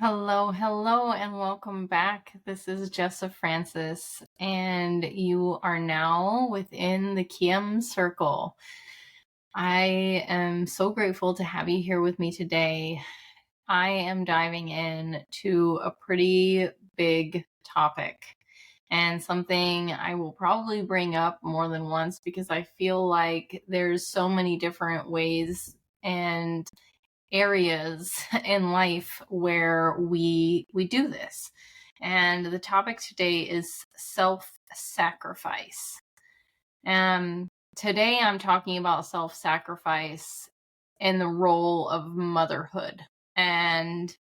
Hello, hello, and welcome back. This is Jessa Francis, and you are now within the Kiem Circle. I am so grateful to have you here with me today. I am diving in to a pretty big topic and something I will probably bring up more than once because I feel like there's so many different ways and areas in life where we do this. And the topic today is self-sacrifice. Today I'm talking about self-sacrifice in the role of motherhood. And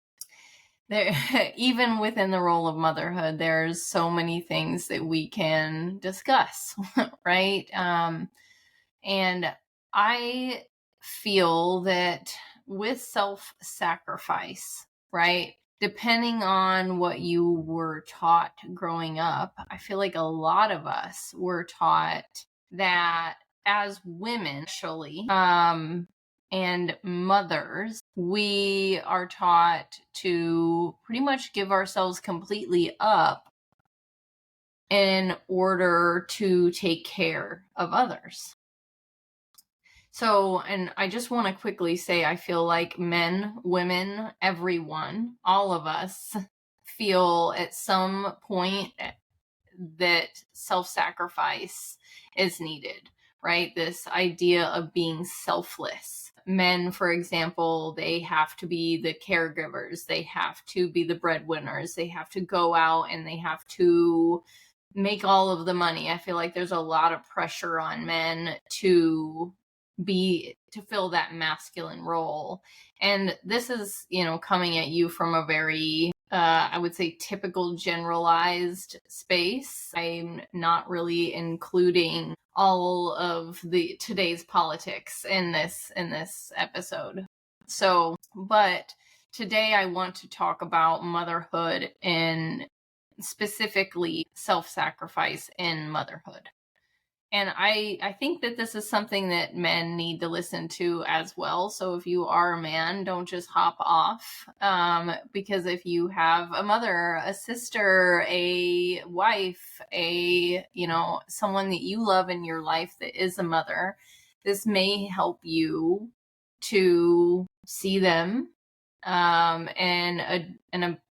there, even within the role of motherhood, there's so many things that we can discuss, right? And I feel that with self-sacrifice, right? Depending on what you were taught growing up, I feel like a lot of us were taught that as women, actually, and mothers, we are taught to pretty much give ourselves completely up in order to take care of others. So, and I just want to quickly say, I feel like men, women, everyone, all of us feel at some point that self-sacrifice is needed, right? This idea of being selfless. Men, for example, they have to be the caregivers. They have to be the breadwinners. They have to go out and they have to make all of the money. I feel like there's a lot of pressure on men to fill that masculine role. And this is, coming at you from a very I would say typical generalized space. I'm not really including all of the today's politics in this episode. So, but today I want to talk about motherhood and specifically self-sacrifice in motherhood. And I think that this is something that men need to listen to as well. So if you are a man, don't just hop off. Because if you have a mother, a sister, a wife, someone that you love in your life that is a mother, this may help you to see them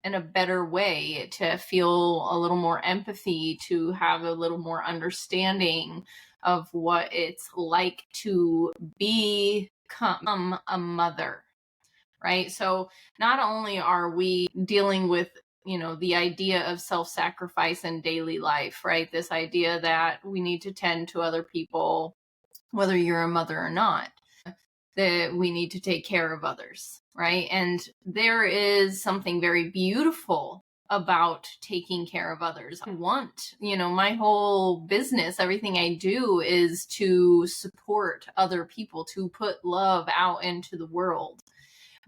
in a better way, to feel a little more empathy, to have a little more understanding of what it's like to become a mother, right? So not only are we dealing with, the idea of self-sacrifice in daily life, right? This idea that we need to tend to other people, whether you're a mother or not, that we need to take care of others, right? And there is something very beautiful about taking care of others. I want, my whole business, everything I do is to support other people, to put love out into the world.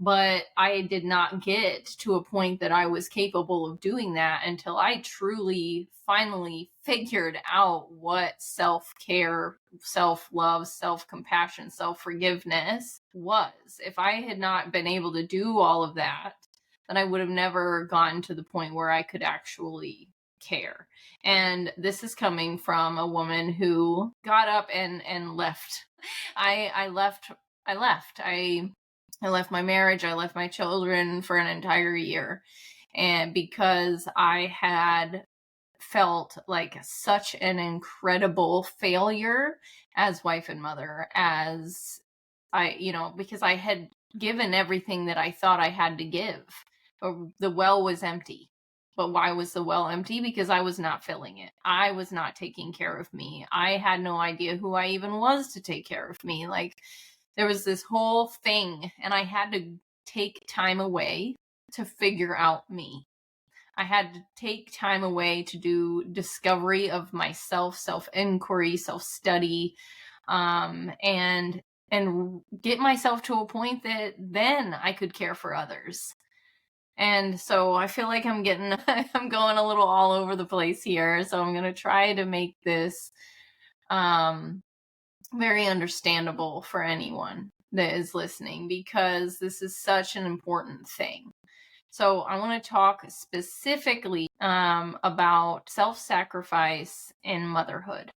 But I did not get to a point that I was capable of doing that until I truly finally figured out what self-care, self-love, self-compassion, self-forgiveness was. If I had not been able to do all of that, then I would have never gotten to the point where I could actually care. And this is coming from a woman who got up and left. I left. I left my marriage, I left my children for an entire year. And because I had felt like such an incredible failure as wife and mother, as because I had given everything that I thought I had to give. The well was empty. But why was the well empty? Because I was not filling it. I was not taking care of me. I had no idea who I even was to take care of me. Like, there was this whole thing, and I had to take time away to figure out me. I had to take time away to do discovery of myself, self-inquiry, self-study, and get myself to a point that then I could care for others. And so I feel like I'm going a little all over the place here. So I'm going to try to make this very understandable for anyone that is listening, because this is such an important thing. So I want to talk specifically about self-sacrifice in motherhood.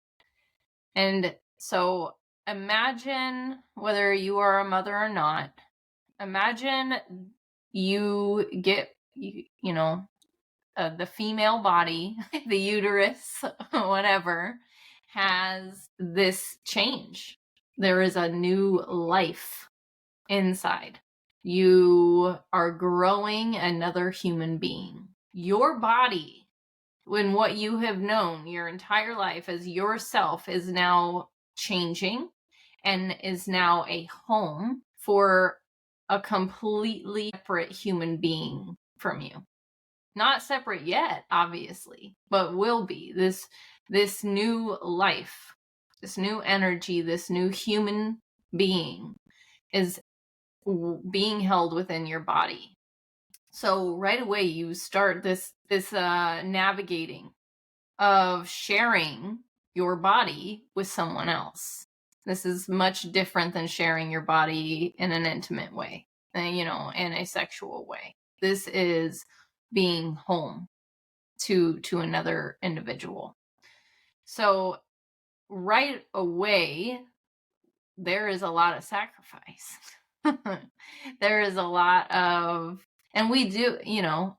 And so imagine, whether you are a mother or not, imagine you get, the female body, the uterus, whatever, has this change. There is a new life inside. You are growing another human being. Your body, when what you have known your entire life as yourself, is now changing and is now a home for a completely separate human being from you. Not separate yet, obviously, but will be. This new life, this new energy, this new human being is being held within your body. So right away you start this navigating of sharing your body with someone else. This is much different than sharing your body in an intimate way, in a sexual way. This is being home to another individual. So right away, there is a lot of sacrifice. There is a lot of, and we do,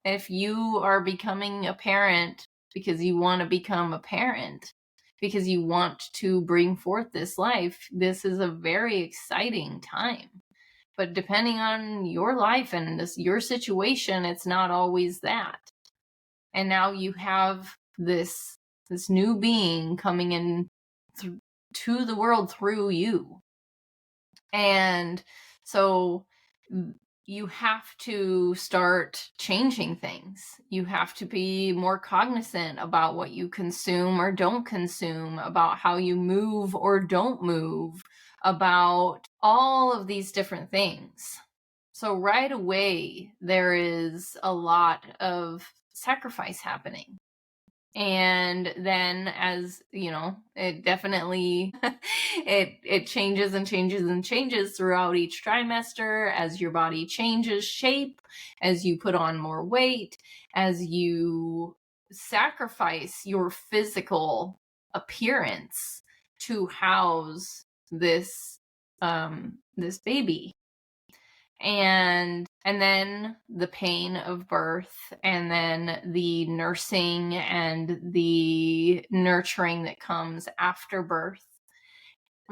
if you are becoming a parent because you want to become a parent, because you want to bring forth this life, this is a very exciting time. But depending on your life and your situation, it's not always that. And now you have this new being coming in to the world through you. And so you have to start changing things. You have to be more cognizant about what you consume or don't consume, about how you move or don't move, about all of these different things. So right away, there is a lot of sacrifice happening. And then, as it definitely it changes and changes and changes throughout each trimester, as your body changes shape, as you put on more weight, as you sacrifice your physical appearance to house this baby. And then the pain of birth, and then the nursing and the nurturing that comes after birth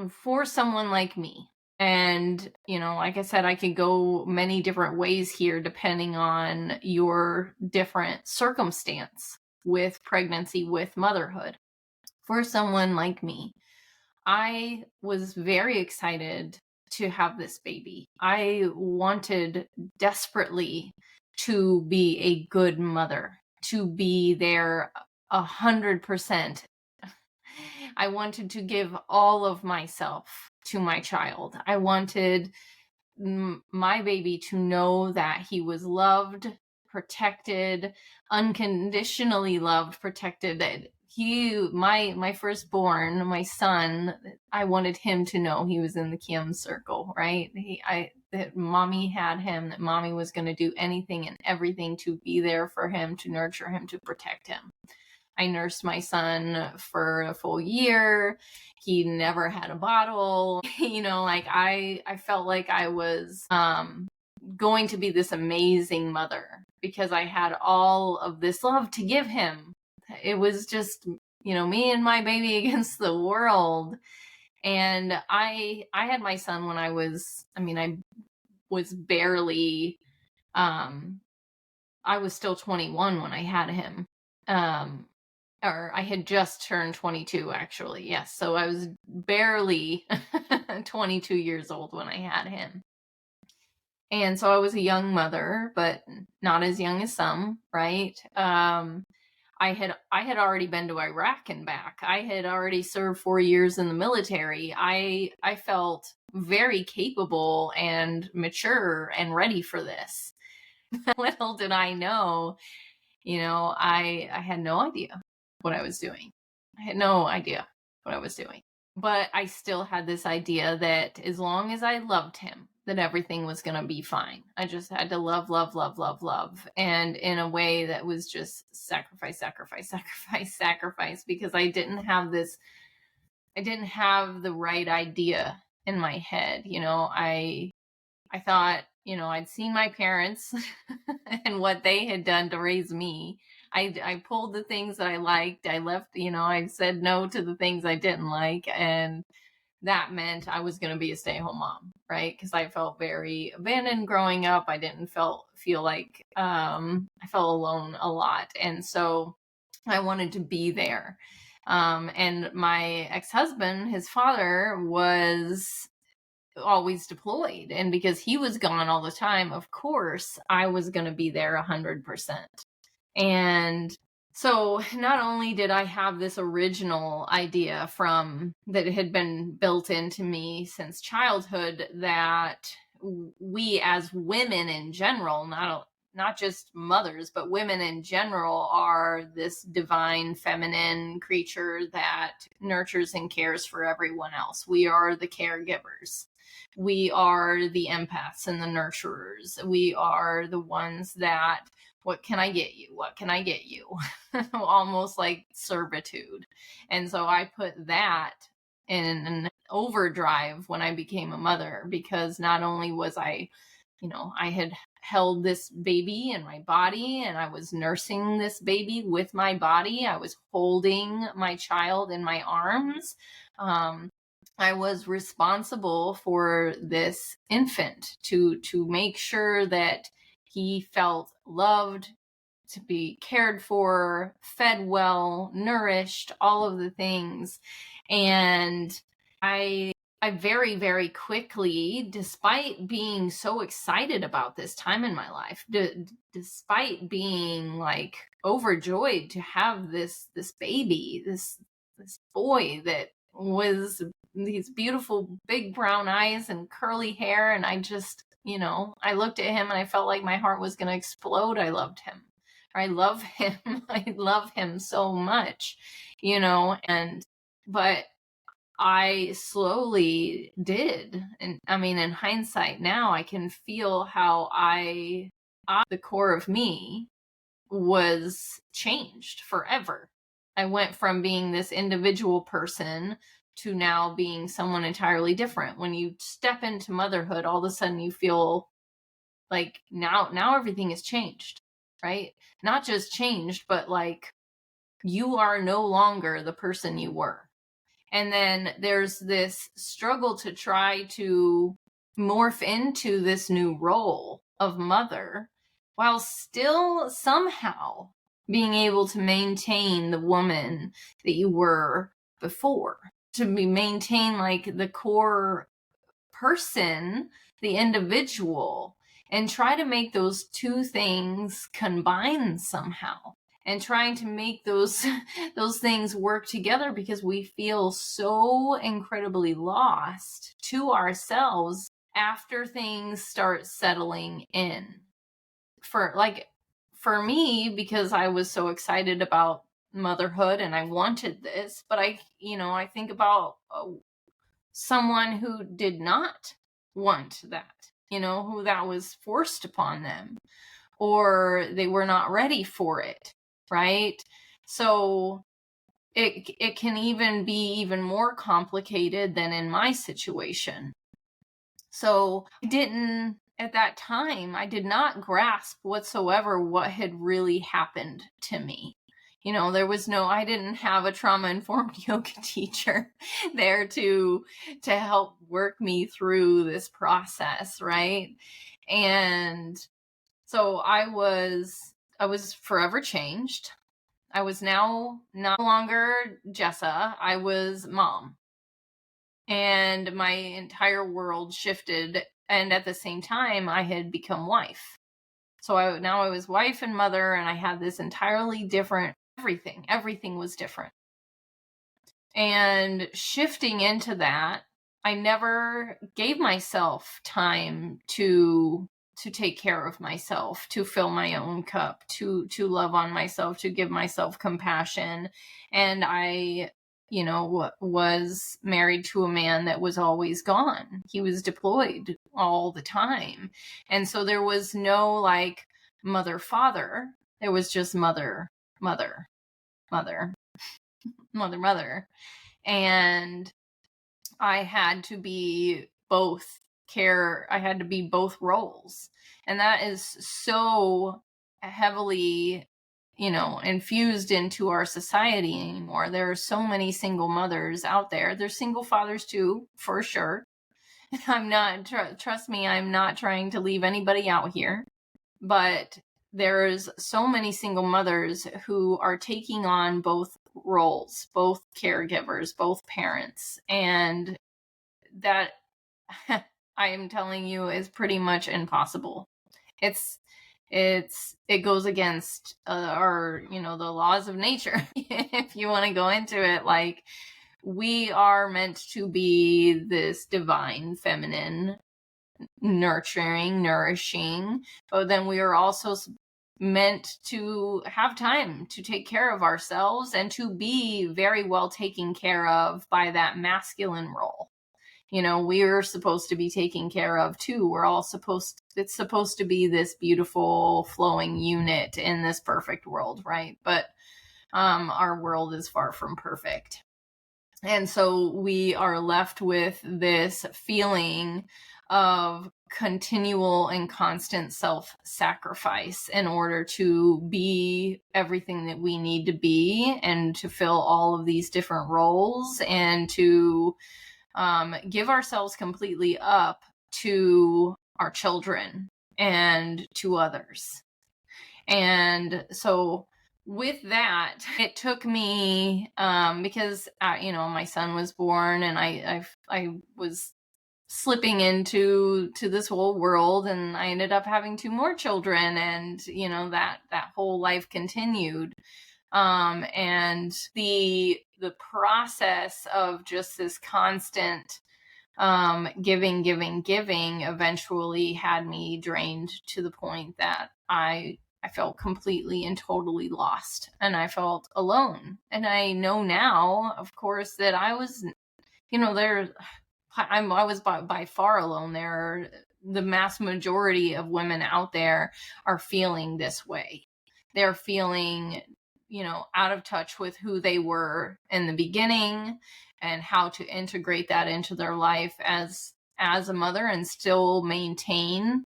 for someone like me. And, like I said, I could go many different ways here depending on your different circumstance with pregnancy, with motherhood. For someone like me, I was very excited to have this baby. I wanted desperately to be a good mother, to be there 100%. I wanted to give all of myself to my child. I wanted my baby to know that he was loved, protected, unconditionally loved, protected. My firstborn, my son, I wanted him to know he was in the Kim circle, right? That mommy had him, that mommy was going to do anything and everything to be there for him, to nurture him, to protect him. I nursed my son for a full year. He never had a bottle. I felt like I was going to be this amazing mother because I had all of this love to give him. It was just, me and my baby against the world. And I had my son when I was barely, I was still 21 when I had him. Or I had just turned 22, actually. Yes. So I was barely 22 years old when I had him. And so I was a young mother, but not as young as some, right? I had already been to Iraq and back. I had already served 4 years in the military. I felt very capable and mature and ready for this. Little did I know, I had no idea what I was doing. I had no idea what I was doing. But I still had this idea that as long as I loved him, that everything was going to be fine. I just had to love, love, love, love, love. And in a way that was just sacrifice, sacrifice, sacrifice, sacrifice, because I didn't have the right idea in my head. I thought, I'd seen my parents and what they had done to raise me. I pulled the things that I liked. I left, I said no to the things I didn't like. And that meant I was going to be a stay-at-home mom, right? Because I felt very abandoned growing up. I didn't feel like I felt alone a lot. And so I wanted to be there. And my ex-husband, his father, was always deployed. And because he was gone all the time, of course, I was going to be there 100%. And so not only did I have this original idea that had been built into me since childhood, that we as women in general, not just mothers, but women in general, are this divine feminine creature that nurtures and cares for everyone else. We are the caregivers. We are the empaths and the nurturers. We are the ones that, what can I get you? What can I get you? Almost like servitude. And so I put that in an overdrive when I became a mother, because not only was I had held this baby in my body and I was nursing this baby with my body. I was holding my child in my arms. I was responsible for this infant to make sure that he felt loved, to be cared for, fed well, nourished, all of the things. And I very, very quickly, despite being so excited about this time in my life, despite being like overjoyed to have this baby, this boy that was these beautiful big brown eyes and curly hair, and I just, I looked at him and I felt like my heart was going to explode. I loved him. I love him. I love him so much, but I slowly did. And I mean, in hindsight now, I can feel how the core of me was changed forever. I went from being this individual person to now being someone entirely different. When you step into motherhood, all of a sudden you feel like now everything has changed, right? Not just changed, but like you are no longer the person you were. And then there's this struggle to try to morph into this new role of mother while still somehow being able to maintain the woman that you were before, to maintain like the core person, the individual, and try to make those two things combine somehow, and trying to make those things work together, because we feel so incredibly lost to ourselves after things start settling in. For me, because I was so excited about motherhood and I wanted this, but I think about someone who did not want that, who that was forced upon them, or they were not ready for it, right? So it can even be even more complicated than in my situation. So at that time, I did not grasp whatsoever what had really happened to me. I didn't have a trauma-informed yoga teacher there to help work me through this process, right? And so I was forever changed. I was now no longer Jessa. I was mom. And my entire world shifted. And at the same time, I had become wife. So I was wife and mother, and I had this entirely different everything. Everything was different. And shifting into that, I never gave myself time to take care of myself, to fill my own cup, to love on myself, to give myself compassion. And I, was married to a man that was always gone. He was deployed all the time. And so there was no like mother, father. There was just mother, mother, mother, mother, mother. And I had to be both I had to be both roles. And that is so heavily, infused into our society anymore. There are so many single mothers out there. There's single fathers too, for sure. I'm not, trust me, I'm not trying to leave anybody out here. But there's so many single mothers who are taking on both roles, both caregivers, both parents. And that, I am telling you, is pretty much impossible. It goes against our, the laws of nature. If you want to go into it, like, we are meant to be this divine feminine, nurturing, nourishing, but then we are also meant to have time to take care of ourselves and to be very well taken care of by that masculine role. We're supposed to be taken care of too. It's supposed to be this beautiful flowing unit in this perfect world, right? But our world is far from perfect. And so we are left with this feeling of continual and constant self-sacrifice in order to be everything that we need to be and to fill all of these different roles and to give ourselves completely up to our children and to others. And so with that, it took me, because, my son was born and I was slipping into this whole world, and I ended up having 2 more children, and, that whole life continued. And the process of just this constant giving eventually had me drained to the point that I felt completely and totally lost, and I felt alone. And I know now, of course, that I was, I was by far alone. The mass majority of women out there are feeling this way. They're feeling, out of touch with who they were in the beginning and how to integrate that into their life as a mother and still maintain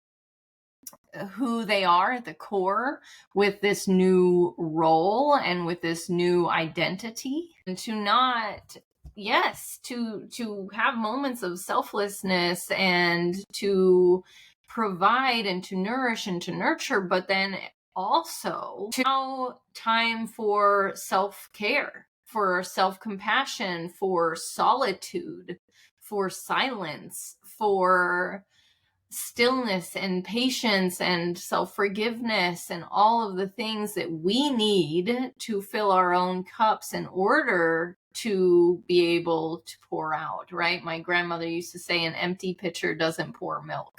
who they are at the core with this new role and with this new identity. And to not, yes, to have moments of selflessness and to provide and to nourish and to nurture, but then also to allow time for self-care, for self-compassion, for solitude, for silence, for stillness and patience and self-forgiveness and all of the things that we need to fill our own cups in order to be able to pour out, right? My grandmother used to say, an empty pitcher doesn't pour milk.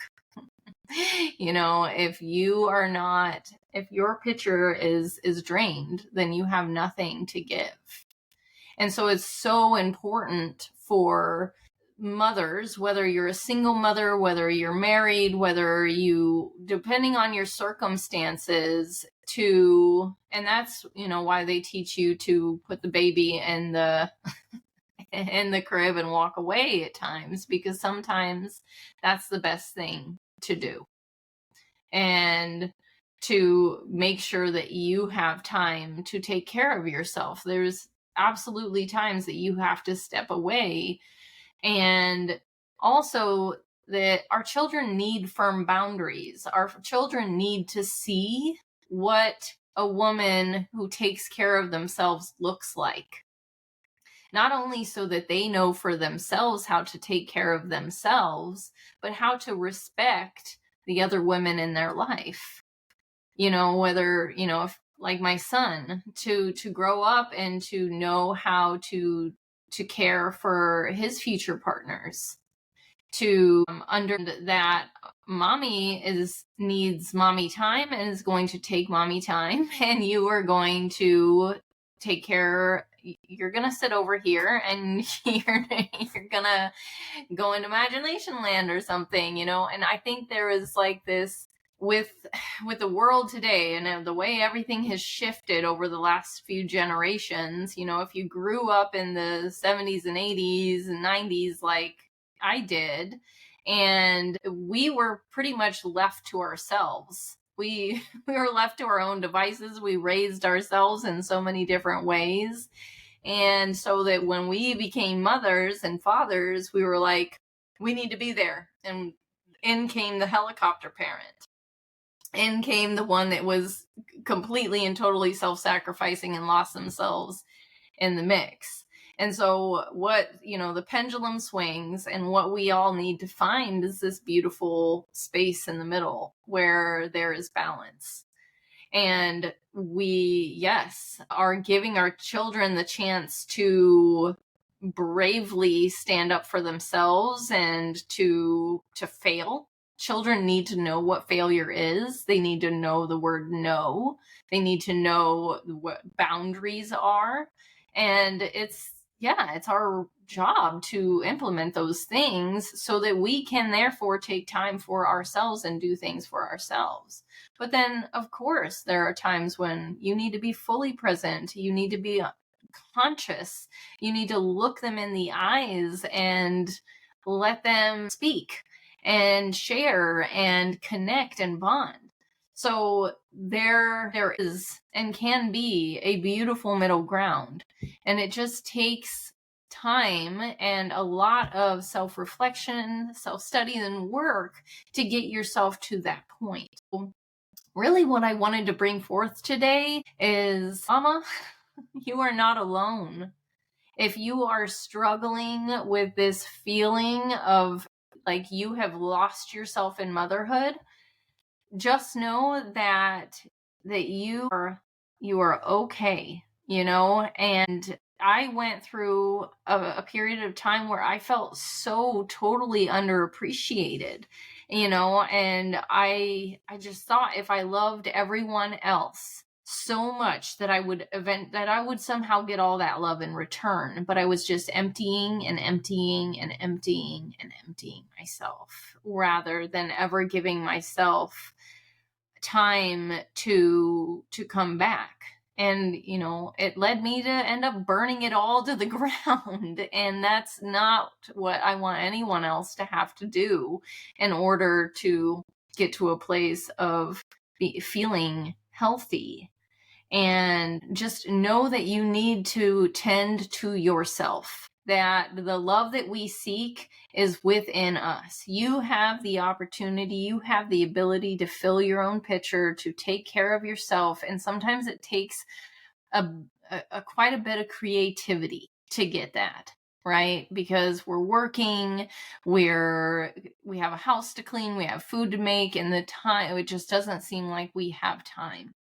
If your pitcher is drained, then you have nothing to give. And so it's so important for mothers, whether you're a single mother, whether you're married, whether you, depending on your circumstances, and that's, why they teach you to put the baby in the in the crib and walk away at times, because sometimes that's the best thing to do. And to make sure that you have time to take care of yourself. There's absolutely times that you have to step away. And also that our children need firm boundaries. Our children need to see what a woman who takes care of themselves looks like. Not only so that they know for themselves how to take care of themselves, but how to respect the other women in their life. Whether, if, like my son, to grow up and to know how to care for his future partners, to under that mommy needs mommy time and is going to take mommy time, and you are going to take care, you're gonna sit over here and you're gonna go into imagination land or something, you know. And I think there is like this with the world today and the way everything has shifted over the last few generations. You know, if you grew up in the 70s and 80s and 90s like I did, and we were pretty much left to ourselves. We were left to our own devices. We raised ourselves in so many different ways. And so that when we became mothers and fathers, we were like, we need to be there. And in came the helicopter parent. In came the one that was completely and totally self-sacrificing and lost themselves in the mix. And so what, you know, the pendulum swings, and what we all need to find is this beautiful space in the middle where there is balance. And we, yes, are giving our children the chance to bravely stand up for themselves and to fail. Children need to know what failure is. They need to know the word no. They need to know what boundaries are. And it's our job to implement those things so that we can therefore take time for ourselves and do things for ourselves. But then, of course, there are times when you need to be fully present. You need to be conscious. You need to look them in the eyes and let them speak and share and connect and bond. So there is and can be a beautiful middle ground. And it just takes time and a lot of self-reflection, self-study, and work to get yourself to that point. Really, what I wanted to bring forth today is, Mama, you are not alone. If you are struggling with this feeling of like you have lost yourself in motherhood, just know that you are okay, you know. And I went through a period of time where I felt so totally underappreciated, you know, and I just thought if I loved everyone else so much that I would somehow get all that love in return, but I was just emptying and emptying and emptying and emptying myself rather than ever giving myself time to come back. And you know, it led me to end up burning it all to the ground, and that's not what I want anyone else to have to do in order to get to a place of feeling healthy. And just know that you need to tend to yourself, that the love that we seek is within us. You have the opportunity, you have the ability to fill your own pitcher, to take care of yourself. And sometimes it takes a quite a bit of creativity to get that, right? Because we're working, we have a house to clean, we have food to make, and the time, it just doesn't seem like we have time.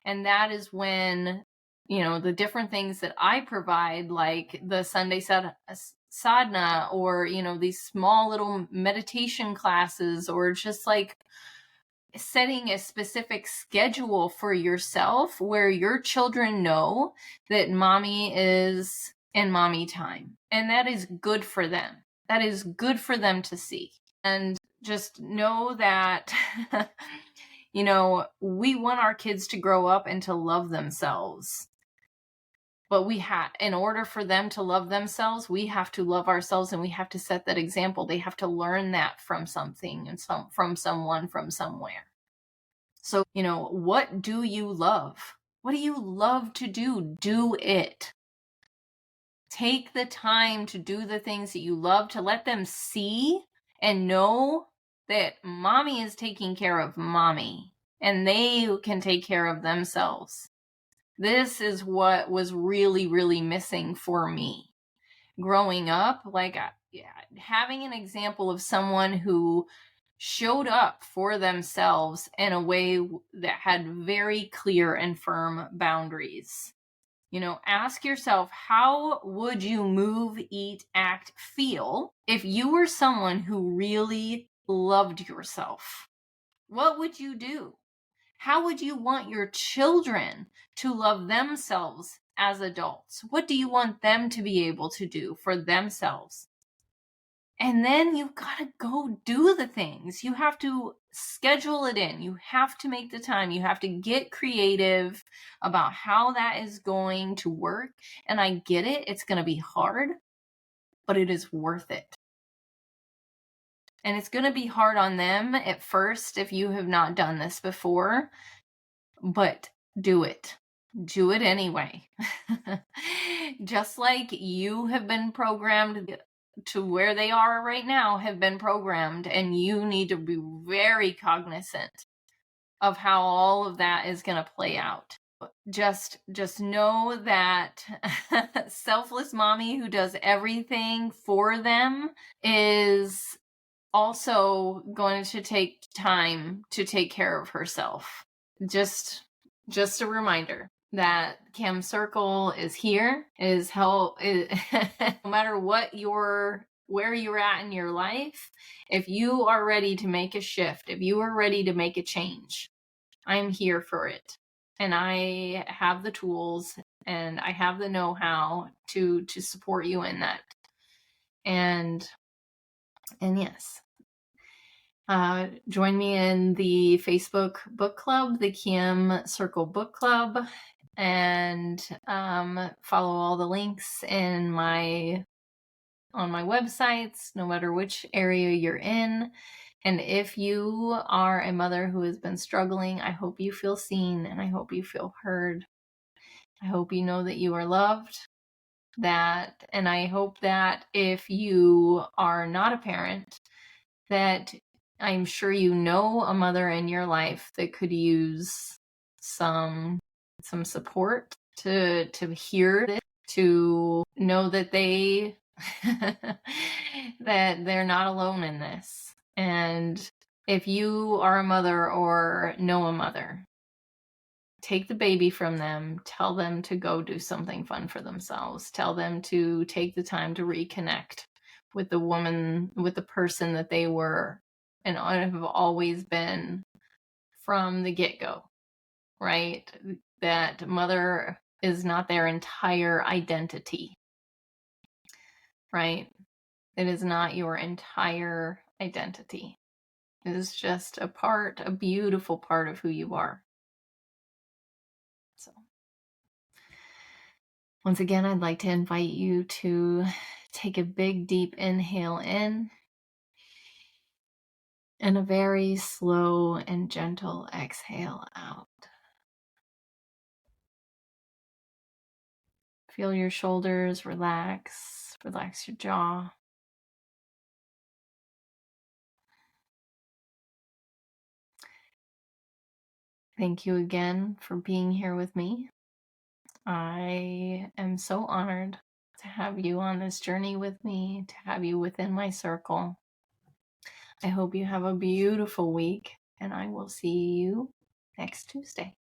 And that is when, you know, the different things that I provide, like the Sunday sadhana, or, you know, these small little meditation classes, or just like setting a specific schedule for yourself where your children know that mommy is in mommy time. And that is good for them. That is good for them to see. And just know that you know, we want our kids to grow up and to love themselves. But in order for them to love themselves, we have to love ourselves, and we have to set that example. They have to learn that from something and from someone, from somewhere. So, you know, what do you love? What do you love to do? Do it. Take the time to do the things that you love, to let them see and know that mommy is taking care of mommy, and they can take care of themselves. This is what was really, really missing for me growing up. Like, having an example of someone who showed up for themselves in a way that had very clear and firm boundaries. You know, ask yourself, how would you move, eat, act, feel if you were someone who really loved yourself? What would you do? How would you want your children to love themselves as adults? What do you want them to be able to do for themselves? And then you've got to go do the things. You have to schedule it in. You have to make the time. You have to get creative about how that is going to work. And I get it. It's going to be hard, but it is worth it. And it's going to be hard on them at first if you have not done this before, but do it. Do it anyway. Just like you have been programmed to where they are right now, have been programmed, and you need to be very cognizant of how all of that is going to play out. Just know that selfless mommy who does everything for them is also going to take time to take care of herself. Just a reminder that Cam Circle is here, is help. No matter what where you're at in your life, if you are ready to make a shift, if you are ready to make a change, I'm here for it. And I have the tools and I have the know-how to support you in that. And yes. Join me in the Facebook book club, the Kim Circle Book Club, and follow all the links on my websites, no matter which area you're in. And if you are a mother who has been struggling, I hope you feel seen and I hope you feel heard. I hope you know that you are loved. And I hope that if you are not a parent, that I'm sure you know a mother in your life that could use some support to hear this, to know that they that they're not alone in this. And if you are a mother or know a mother, take the baby from them, tell them to go do something fun for themselves, tell them to take the time to reconnect with the person that they were and have always been from the get-go, right? That mother is not their entire identity, right? It is not your entire identity. It is just a beautiful part of who you are. So, once again, I'd like to invite you to take a big, deep inhale in and a very slow and gentle exhale out. Feel your shoulders relax your jaw. Thank you again for being here with me. I am so honored to have you on this journey with me, to have you within my circle. I hope you have a beautiful week, and I will see you next Tuesday.